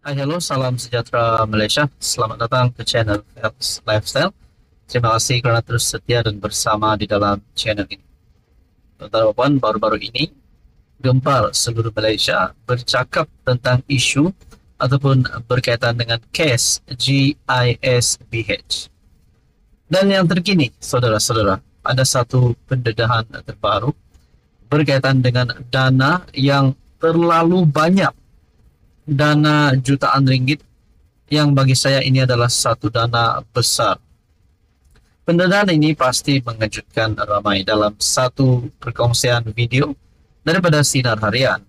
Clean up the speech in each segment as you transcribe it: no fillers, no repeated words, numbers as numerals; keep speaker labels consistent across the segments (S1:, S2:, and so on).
S1: Halo, salam sejahtera Malaysia. Selamat datang ke channel Health Lifestyle. Terima kasih karena terus setia dan bersama di dalam channel ini. Tuan-tuan, baru-baru ini gempar seluruh Malaysia bercakap tentang isu ataupun berkaitan dengan kes GISBH. Dan yang terkini, saudara-saudara, ada satu pendedahan terbaru berkaitan dengan dana yang terlalu banyak, dana jutaan ringgit, yang bagi saya ini adalah satu dana besar. Pendanaan ini pasti mengejutkan ramai dalam satu perkongsian video daripada Sinar Harian.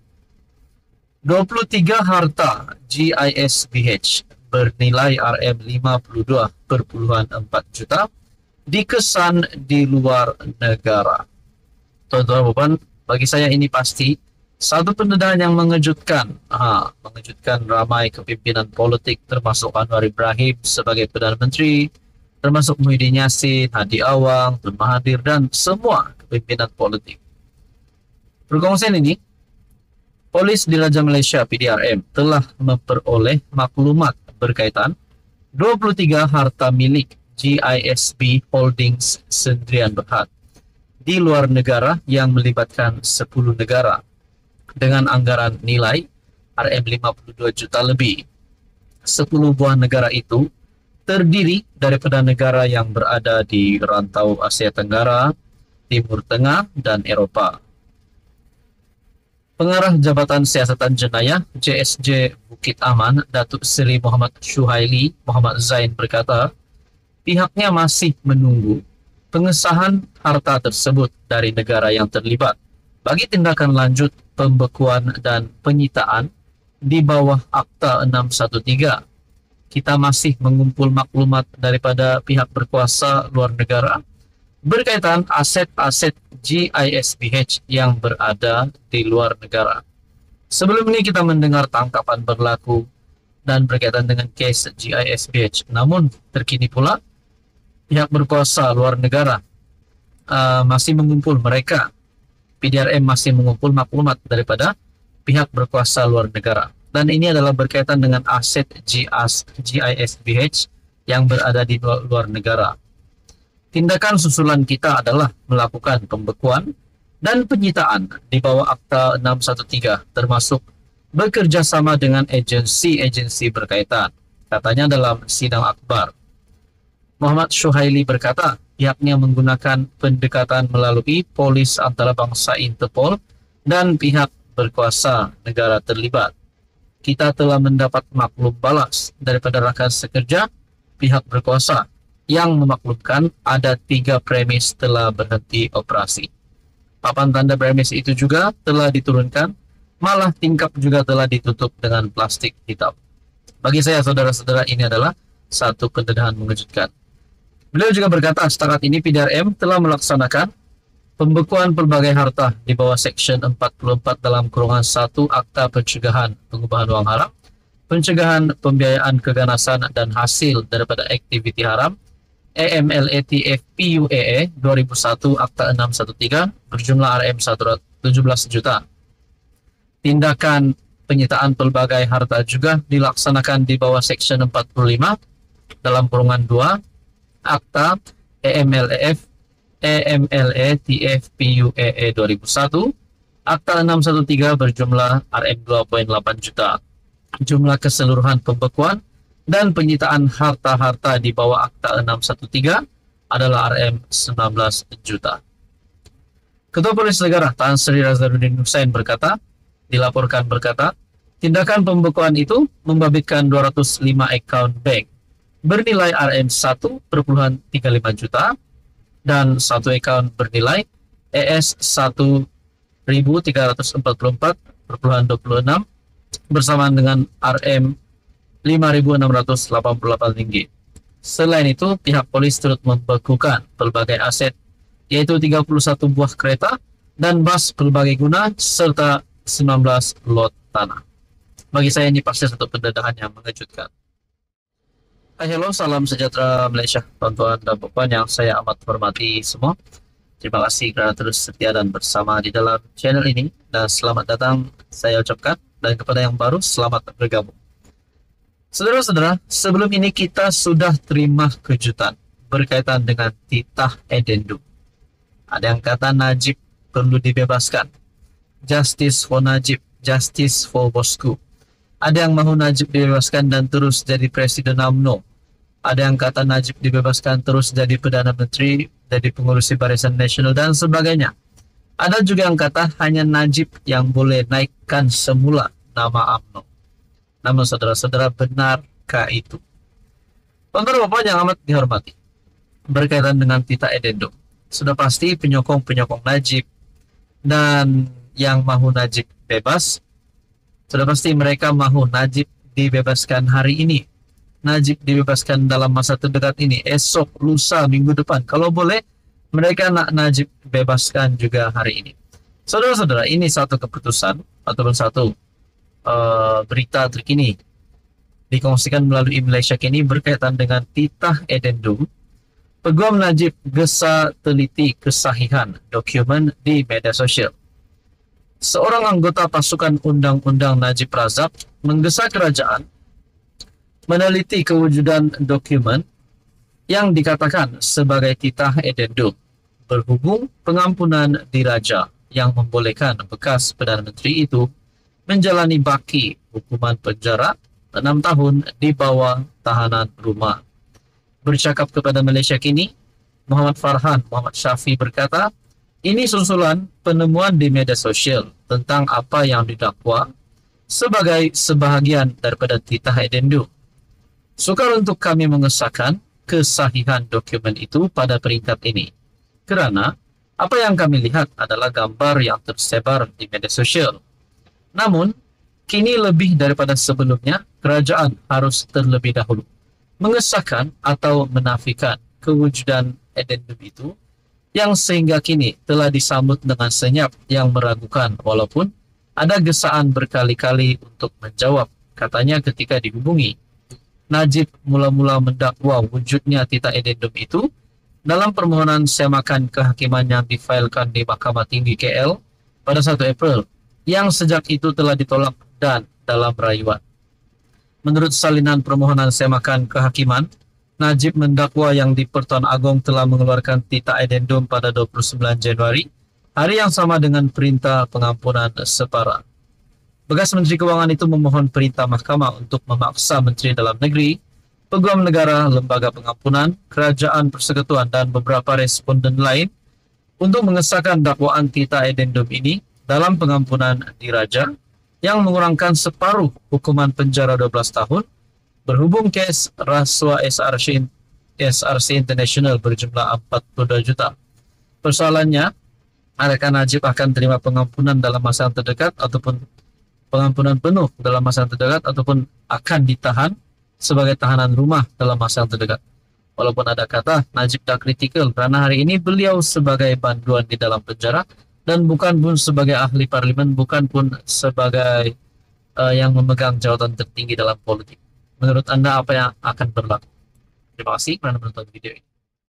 S1: 23 harta GISBH bernilai RM52.4 juta dikesan di luar negara. Tuan-tuan, bagi saya ini pasti satu pendedahan yang mengejutkan. Mengejutkan ramai kepimpinan politik, termasuk Anwar Ibrahim sebagai Perdana Menteri, termasuk Muhyiddin Yassin, Hadi Awang, Tun Mahathir, dan semua kepimpinan politik. Perkongsian ini, Polis Diraja Malaysia PDRM telah memperoleh maklumat berkaitan 23 harta milik GISB Holdings Sendirian Berhad di luar negara yang melibatkan 10 negara dengan anggaran nilai RM52 juta lebih. 10 buah negara itu terdiri daripada negara yang berada di rantau Asia Tenggara, Timur Tengah, dan Eropah. Pengarah Jabatan Siasatan Jenayah JSJ Bukit Aman, Datuk Seri Muhammad Syuhaili Muhammad Zain berkata, pihaknya masih menunggu pengesahan harta tersebut dari negara yang terlibat bagi tindakan lanjut pembekuan dan penyitaan di bawah Akta 613. Kita masih mengumpul maklumat daripada pihak berkuasa luar negara berkaitan aset-aset GISBH yang berada di luar negara. Sebelum ini kita mendengar tangkapan berlaku dan berkaitan dengan kes GISBH. Namun terkini pula pihak berkuasa luar negara masih mengumpul mereka. PDRM masih mengumpul maklumat daripada pihak berkuasa luar negara. Dan ini adalah berkaitan dengan aset GISBH yang berada di luar negara. Tindakan susulan kita adalah melakukan pembekuan dan penyitaan di bawah Akta 613, termasuk bekerja sama dengan agensi-agensi berkaitan, katanya dalam sidang akbar. Muhammad Syuhaili berkata, pihaknya menggunakan pendekatan melalui polis antarabangsa Interpol dan pihak berkuasa negara terlibat. Kita telah mendapat maklum balas daripada rakan sekerja pihak berkuasa yang memaklumkan ada 3 premis telah berhenti operasi. Papan tanda premis itu juga telah diturunkan, malah tingkap juga telah ditutup dengan plastik hitam. Bagi saya, saudara-saudara, ini adalah satu pendedahan mengejutkan. Beliau juga berkata, setakat ini PDRM telah melaksanakan pembekuan pelbagai harta di bawah Seksyen 44 dalam kurungan 1 Akta Pencegahan Pengubahan Wang Haram, Pencegahan Pembiayaan Keganasan dan Hasil daripada Aktiviti Haram, AMLATF PUAA 2001 Akta 613 berjumlah RM17 juta. Tindakan penyitaan pelbagai harta juga dilaksanakan di bawah Seksyen 45 dalam kurungan 2 Akta AMLATF PUAA 2001, Akta 613 berjumlah RM2.8 juta. Jumlah keseluruhan pembekuan dan penyitaan harta-harta di bawah Akta 613 adalah RM19 juta. Ketua Polis Negara Tan Sri Razarudin Hussain dilaporkan berkata, tindakan pembekuan itu membabitkan 205 akaun bank bernilai RM1.35 juta dan 1 akaun bernilai ES1344.26 bersamaan dengan RM5.688. Selain itu, pihak polis turut membekukan pelbagai aset, yaitu 31 buah kereta dan bas pelbagai guna serta 19 lot tanah. Bagi saya ini pasti satu pendedahan yang mengejutkan. Halo, salam sejahtera Malaysia, tuan-tuan dan puan yang saya amat hormati semua. Terima kasih kerana terus setia dan bersama di dalam channel ini, dan selamat datang saya ucapkan, dan kepada yang baru selamat bergabung. Saudara-saudara, sebelum ini kita sudah terima kejutan berkaitan dengan titah edendum. Ada yang kata Najib perlu dibebaskan. Justice for Najib, justice for bosku. Ada yang mahu Najib dibebaskan dan terus jadi Presiden UMNO. Ada yang kata Najib dibebaskan terus jadi Perdana Menteri, jadi pengurusi Barisan Nasional dan sebagainya. Ada juga yang kata hanya Najib yang boleh naikkan semula nama UMNO. Namun saudara-saudara, benarkah itu? Bapak yang amat dihormati, berkaitan dengan titah edendum, sudah pasti penyokong-penyokong Najib dan yang mahu Najib bebas, sudah pasti mereka mahu Najib dibebaskan hari ini. Najib dibebaskan dalam masa terdekat ini, esok, lusa, minggu depan. Kalau boleh, mereka nak Najib bebaskan juga hari ini. Saudara-saudara, ini satu keputusan ataupun satu berita terkini dikongsikan melalui Malaysia Kini berkaitan dengan titah edendum. Peguam Najib gesa teliti kesahihan dokumen di media sosial. Seorang anggota pasukan undang-undang Najib Razak menggesa kerajaan meneliti kewujudan dokumen yang dikatakan sebagai titah edendum berhubung pengampunan diraja yang membolehkan bekas Perdana Menteri itu menjalani baki hukuman penjara 6 tahun di bawah tahanan rumah. Bercakap kepada Malaysia Kini, Muhammad Farhan Muhammad Syafi berkata, ini susulan penemuan di media sosial tentang apa yang didakwa sebagai sebahagian daripada titah edendum. Sukar untuk kami mengesahkan kesahihan dokumen itu pada peringkat ini, kerana apa yang kami lihat adalah gambar yang tersebar di media sosial. Namun, kini lebih daripada sebelumnya, kerajaan harus terlebih dahulu mengesahkan atau menafikan kewujudan edendum itu yang sehingga kini telah disambut dengan senyap yang meragukan walaupun ada gesaan berkali-kali untuk menjawab, katanya ketika dihubungi. Najib mula-mula mendakwa wujudnya titah edendum itu dalam permohonan semakan kehakiman yang difailkan di Mahkamah Tinggi KL pada 1 April yang sejak itu telah ditolak dan dalam rayuan. Menurut salinan permohonan semakan kehakiman, Najib mendakwa yang di Pertuan Agong telah mengeluarkan titah edendum pada 29 Januari, hari yang sama dengan perintah pengampunan separa. Bekas Menteri Kewangan itu memohon perintah mahkamah untuk memaksa Menteri Dalam Negeri, Peguam Negara, Lembaga Pengampunan, Kerajaan Persekutuan dan beberapa responden lain untuk mengesahkan dakwaan titah edendum ini dalam pengampunan diraja yang mengurangkan separuh hukuman penjara 12 tahun berhubung kes rasuah SRC International berjumlah 42 juta. Persoalannya, adakah Najib akan terima pengampunan dalam masa yang terdekat ataupun pengampunan penuh dalam masa yang terdekat ataupun akan ditahan sebagai tahanan rumah dalam masa yang terdekat. Walaupun ada kata Najib tak kritikal kerana hari ini beliau sebagai banduan di dalam penjara dan bukan pun sebagai ahli parlimen, bukan pun sebagai yang memegang jawatan tertinggi dalam politik. Menurut Anda apa yang akan berlaku? Terima kasih kerana menonton video ini.